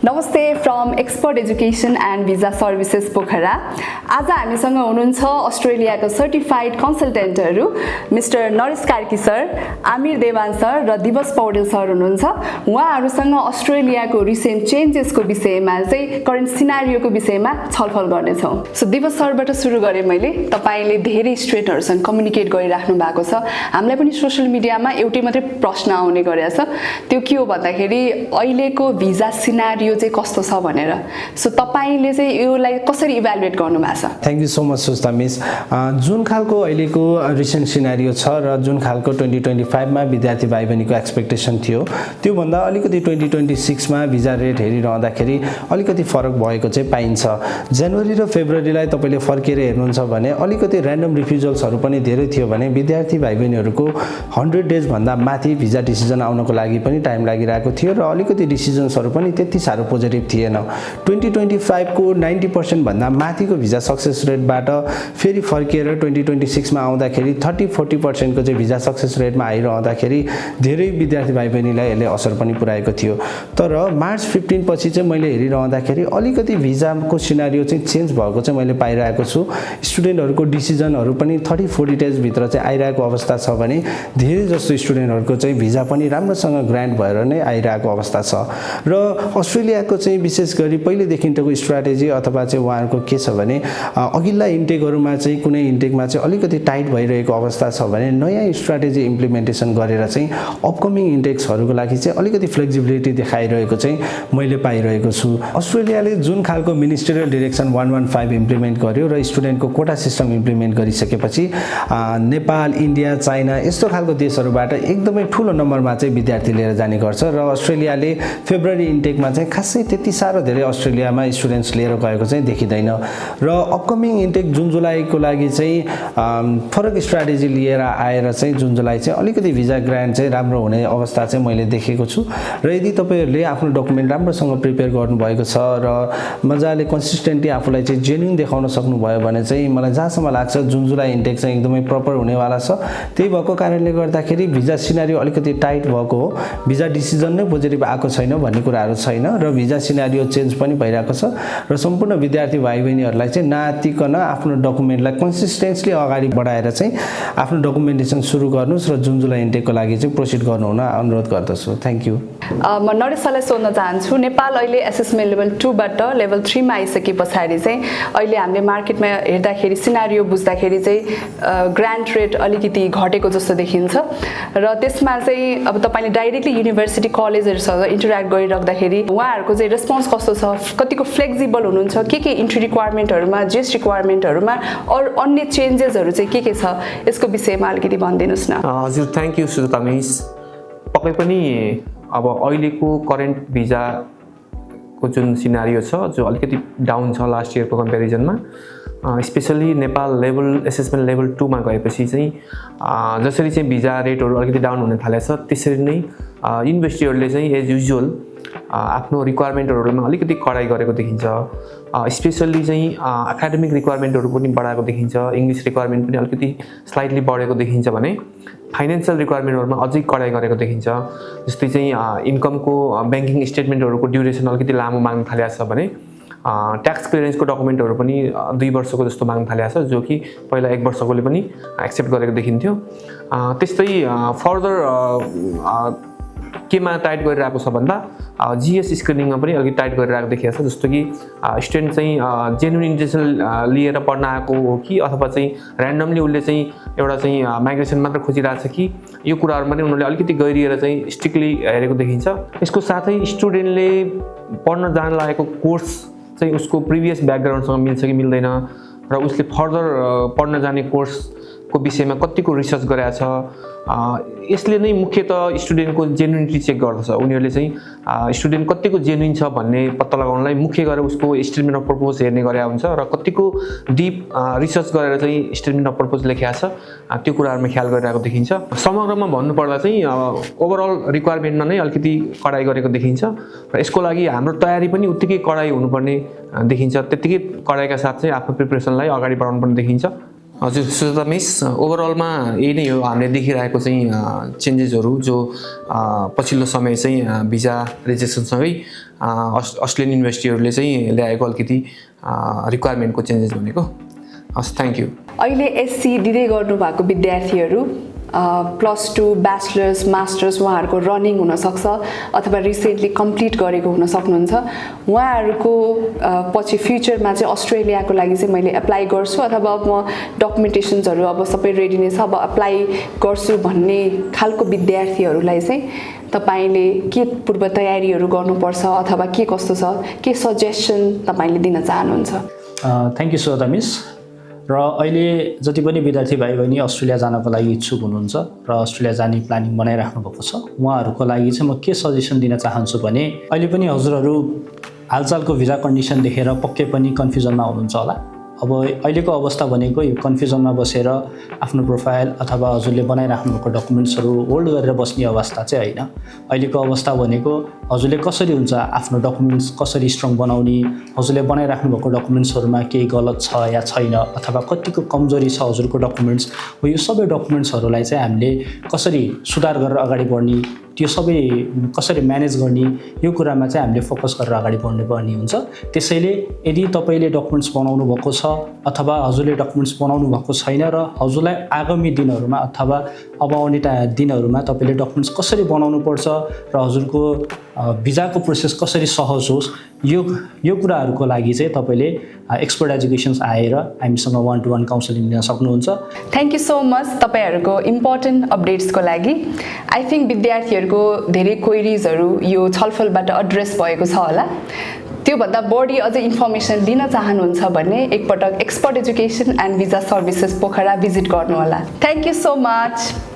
नमस्ते from expert education and visa services Pokhara. आज हामीसँग हुनुहुन्छ अस्ट्रेलियाको सर्टिफाइड कन्सल्टेन्टहरू mister Naresh Karki sir, Aamir Dewan sir र दिवस पौडेल सर हुनुहुन्छ। उहाँहरूसँग अस्ट्रेलियाको रिसेन्ट चेन्जेसको विषयमा चाहिँ करेन्ट सिनारियोको विषयमा छलफल गर्नेछौँ। सो दिवस सरबाट सुरु गरेँ मैले। तपाईले धेरै स्टुडेन्टहरूसँग कम्युनिकेट गरिराख्नु भएको छ। हामीलाई पनि सोशल मिडियामा एउटै मात्रै प्रश्न आउने गरेछ, त्यो के हो भन्दाखेरि अहिलेको भिजा सिनारियो चाहिँ कस्तो छ भनेर। सो तपाईले चाहिँ योलाई कसरी इभ्यालुएट गर्नु भएको छ? Thank you so much Susta miss. जुन खालको अहिलेको रिसेन्ट सिनारियो छ र जुन खालको 2025 मा विद्यार्थी भाइ बहिनीको एक्सपेक्टेसन थियो त्योभन्दा अलिकति 2026 मा भिजा रेट हेरिरहँदाखेरि अलिकति फरक भएको चाहिँ पाइन्छ। जनवरी र फेब्रुअरीलाई तपाईले फर्केर हेर्नुहुन्छ भने अलिकति र्यान्डम रिफ्युजल्सहरू पनि धेरै थियो भने विद्यार्थी भाइ बहिनीहरूको 100 डेज भन्दा माथि भिजा डिसिजन आउनको लागि पनि टाइम लागिरहेको थियो र अलिकति डिसिजन्सहरू पनि त्यति साह्रो पोजिटिभ थिएन। 2025 को 90% भन्दा माथिको भिजा सक्सेस रेटबाट फेरि फर्केर 2026 मा आउँदाखेरि 30-40% को चाहिँ भिजा सक्सेस रेटमा आइरहँदाखेरि धेरै विद्यार्थी भाइ बहिनीलाई यसले असर पनि पुर्याएको थियो। तर मार्च 15 पछि चाहिँ मैले हेरिरहँदाखेरि अलिकति भिजाको सिनारियो चाहिँ चेन्ज भएको चाहिँ मैले पाइरहेको छु। स्टुडेन्टहरूको डिसिजनहरू पनि 30-40 डेज भित्र चाहिँ आइरहेको अवस्था छ भने धेरै जस्तो स्टुडेन्टहरूको चाहिँ भिजा पनि राम्रोसँग ग्रान्ट भएर नै आइरहेको अवस्था छ। र अस्ट्रेलियाको चाहिँ विशेष गरी पहिलेदेखिको स्ट्राटेजी अथवा चाहिँ उहाँहरूको के छ भने अघिल्ला इन्टेकहरूमा चाहिँ कुनै इन्टेकमा चाहिँ अलिकति टाइट भइरहेको अवस्था छ भने नयाँ स्ट्राटेजी इम्प्लिमेन्टेसन गरेर चाहिँ अपकमिङ इन्टेक्सहरूको लागि चाहिँ अलिकति फ्लेक्सिबिलिटी देखाइरहेको चाहिँ मैले पाइरहेको छु। अस्ट्रेलियाले जुन खालको मिनिस्ट्रियल डिरेक्सन 115 इम्प्लिमेन्ट गर्यो र स्टुडेन्टको कोटा सिस्टम इम्प्लिमेन्ट गरिसकेपछि नेपाल, इन्डिया, चाइना यस्तो खालको देशहरूबाट एकदमै ठुलो नम्बरमा चाहिँ विद्यार्थी लिएर जाने गर्छ र अस्ट्रेलियाले फेब्रुअरी इन्टेकमा चाहिँ खासै त्यति साह्रो धेरै अस्ट्रेलियामा स्टुडेन्ट्स लिएर गएको चाहिँ देखिँदैन। र अपकमिङ इन्टेक जुन जुलाईको लागि चाहिँ फरक स्ट्राटेजी लिएर आएर चाहिँ जुन जुलाई चाहिँ अलिकति भिजा ग्रान्ट चाहिँ राम्रो हुने अवस्था चाहिँ मैले देखेको छु। र यदि तपाईँहरूले आफ्नो डकुमेन्ट राम्रोसँग प्रिपेयर गर्नुभएको छ र मजाले कन्सिस्टेन्टली आफूलाई चाहिँ जेन्युन देखाउन सक्नुभयो भने चाहिँ मलाई जहाँसम्म लाग्छ जुन जुलाई इन्टेक चाहिँ एकदमै प्रपर हुनेवाला छ। त्यही भएको कारणले गर्दाखेरि भिजा सिनारियो अलिकति टाइट भएको हो, भिजा डिसिजन नै पोजिटिभ आएको छैन भन्ने कुराहरू छैन र भिजा सिनारियो चेन्ज पनि भइरहेको छ। र सम्पूर्ण विद्यार्थी भाइ बहिनीहरूलाई चाहिँ नातिकन आफ्नो डकुमेन्टलाई कन्सिस्टेन्सली अगाडि बढाएर चाहिँ आफ्नो डकुमेन्टेसन सुरु गर्नुहोस् र जुन जुलाई इन्टेकको लागि चाहिँ प्रोसिड गर्नु हुन अनुरोध गर्दछु। Thank you. म नरेश सरलाई सोध्न चाहन्छु, नेपाल अहिले एसेसमेन्ट लेभल 2 बाट लेभल 3 मा आइसके पछाडि चाहिँ अहिले हामीले मार्केटमा हेर्दाखेरि सिनारियो बुझ्दाखेरि चाहिँ ग्रान्ट रेट अलिकति घटेको जस्तो देखिन्छ र त्यसमा चाहिँ अब तपाईले डाइरेक्टली युनिभर्सिटी कलेजहरुसँग इन्टरेक्ट गरिराख्दाखेरि उहाँहरूको चाहिँ रेस्पोन्स कस्तो छ, कतिको फ्लेक्सिबल हुनुहुन्छ, के इन्ट्री रिक्वायरमेन्टहरुमा, जेस रिक्वायरमेन्टहरुमा अरु अन्य चेन्जेसहरु चाहिँ के छ, यसको विषयमा अलिकति भनिदिनुस् न। हजुर, थ्यांक यू सुजाता मिस। पक्कै पनि अब अहिलेको करेन्ट भिजा को जुन सिनारियो छ जो अलिकति डाउन छ लास्ट इयरको कम्पेरिजनमा, specially Nepal level assessment level 2 मा गएपछि चाहिँ जसरी चाहिँ भिजा रेटहरु अलिकति डाउन हुन थालेछ त्यसरी नै युनिभर्सिटीहरुले चाहिँ एज युजुअल आफ्नो रिक्वायरमेन्टहरुमा अलिकति कडाई गरेको देखिन्छ। स्पेशली चाहिँ एकाडेमिक रिक्वायरमेन्टहरु पनि बढाएको देखिन्छ, इंग्लिश रिक्वायरमेन्ट पनि अलिकति स्लाइटली बढेको देखिन्छ भने फाइनान्शियल रिक्वायरमेन्टहरुमा अझै कडाई गरेको देखिन्छ। जस्तै चाहिँ इन्कमको बैंकिङ स्टेटमेन्टहरुको ड्युरेसन अलिकति लामो माग्न थालेको छ भने ट्याक्स क्लियरेन्सको डकुमेन्टहरु पनि 2 वर्षको जस्तो माग्न थालेको छ, जो कि पहिला 1 वर्षकोले पनि एक्सेप्ट गरेको देखिन्थ्यो। त्यस्तै फर्दर केमा टाइट गरिरहेको छ भन्दा जीएस स्क्रिनिङमा पनि अलिकति टाइट गरिरहेको देखिएको छ। जस्तो कि स्टुडेन्ट चाहिँ जेन्युइन इन्टेन्सन लिएर पढ्न आएको हो कि अथवा चाहिँ र्यान्डमली उसले चाहिँ एउटा चाहिँ माइग्रेसन मात्र खोजिरहेको छ कि यो कुराहरुमा पनि उनीहरूले अलिकति गहिरिएर चाहिँ स्ट्रिक्टली हेरेको देखिन्छ। यसको साथै स्टुडेन्टले पढ्न जान लागेको कोर्स चाहिँ उसको प्रिभियस ब्याकग्राउन्डसँग मिल्छ कि मिल्दैन र उसले फर्दर पढ्न जाने कोर्सको विषयमा कतिको रिसर्च गरेको छ, यसले नै मुख्यतः स्टुडेन्टको जेन्युनिटी चेक गर्दछ। उनीहरूले चाहिँ स्टुडेन्ट कतिको जेन्युइन छ भन्ने पत्ता लगाउनलाई मुख्य गरेर उसको स्टेटमेन्ट अफ पर्पज हेर्ने गरेको हुन्छ र कतिको डीप रिसर्च गरेर चाहिँ स्टेटमेन्ट अफ पर्पज लेखेको छ त्यो कुराहरुमा ख्याल गरिरहेको देखिन्छ। समग्रमा भन्नुपर्दा चाहिँ ओभरअल रिक्वायरमेन्टमा नै अलिकति कडाई गरेको देखिन्छ र यसको लागि हाम्रो तयारी पनि उत्तिकै कडाई हुनुपर्ने देखिन्छ। त्यतिकै कडाइका साथ चाहिँ आफ्नो प्रिपरेसनलाई अगाडि बढाउनु पर्ने देखिन्छ। हजुर सुजाता मिस, ओभरअलमा यही नै हो हामीले देखिरहेको चाहिँ चेन्जेसहरू जो पछिल्लो समय चाहिँ भिजा रेजिस्ट्रेसनसँगै अस्ट्रेलियन युनिभर्सिटीहरूले चाहिँ ल्याएको अलिकति रिक्वायरमेन्टको चेन्जेस भनेको। हस्, थ्याङ्क यू। अहिले एससी दिँदै गर्नुभएको विद्यार्थीहरू +2 ब्याचलर्स मास्टर्स उहाँहरूको रनिङ हुनसक्छ अथवा रिसेन्टली कम्प्लिट गरेको हुन सक्नुहुन्छ। उहाँहरूको पछि फ्युचरमा चाहिँ अस्ट्रेलियाको लागि चाहिँ मैले एप्लाई गर्छु अथवा म डकुमेन्टेसन्सहरू अब सबै रेडी नै छ, अब एप्लाई गर्छु भन्ने खालको विद्यार्थीहरूलाई चाहिँ तपाईँले के पूर्व तयारीहरू गर्नुपर्छ अथवा के कस्तो छ, के सजेसन तपाईँले दिन चाहनुहुन्छ? Thank you Sujata miss. र अहिले जति पनि विद्यार्थी भाइ बहिनी अस्ट्रेलिया जानको लागि इच्छुक हुनुहुन्छ र अस्ट्रेलिया जाने प्लानिङ बनाइराख्नु भएको छ, उहाँहरूको लागि चाहिँ म के सजेसन दिन चाहन्छु भने अहिले पनि हजुरहरू हालचालको भिजा कन्डिसन देखेर पक्कै पनि कन्फ्युजनमा हुनुहुन्छ होला। अब अहिलेको अवस्था भनेको यो कन्फ्युजनमा बसेर आफ्नो प्रोफाइल अथवा हजुरले बनाइराख्नु भएको डकुमेन्ट्सहरू होल्ड गरेर बस्ने अवस्था चाहिँ होइन। अहिलेको अवस्था भनेको हजुरले कसरी हुन्छ आफ्नो डकुमेन्ट्स कसरी स्ट्रङ बनाउने, हजुरले बनाइराख्नु भएको डकुमेन्ट्सहरूमा केही गलत छ या छैन अथवा कतिको कमजोरी छ हजुरको डकुमेन्ट्स हो, यो सबै डकुमेन्ट्सहरूलाई चाहिँ हामीले कसरी सुधार गरेर अगाडि बढ्ने, त्यो सबै कसरी म्यानेज गर्ने, यो कुरामा चाहिँ हामीले फोकस गरेर अगाडि बढ्नुपर्ने हुन्छ। त्यसैले यदि तपाईँले डकुमेन्ट्स बनाउनु भएको छ अथवा हजुरले डकुमेन्ट्स बनाउनु भएको छैन र हजुरलाई आगामी दिनहरूमा अथवा अब आउने दिनहरूमा तपाईँले डकुमेन्ट्स कसरी बनाउनु पर्छ र हजुरको भिजाको प्रोसेस कसरी सहज होस्, यो कुराहरूको लागि चाहिँ तपाईँले एक्सपर्ट एजुकेसन्स आएर हामीसँग 1-to-1 काउन्सिलिङ लिन सक्नुहुन्छ। थ्याङ्क यू सो मच तपाईँहरूको इम्पोर्टेन्ट अपडेट्सको लागि। आई थिङ्क विद्यार्थीहरूको धेरै क्वेरिजहरू यो छलफलबाट एड्रेस भएको छ होला। त्योभन्दा बढी अझै इन्फर्मेसन लिन चाहनुहुन्छ भने एकपटक expert education and visa services Pokhara visit गर्नुहोला। Thank you so much.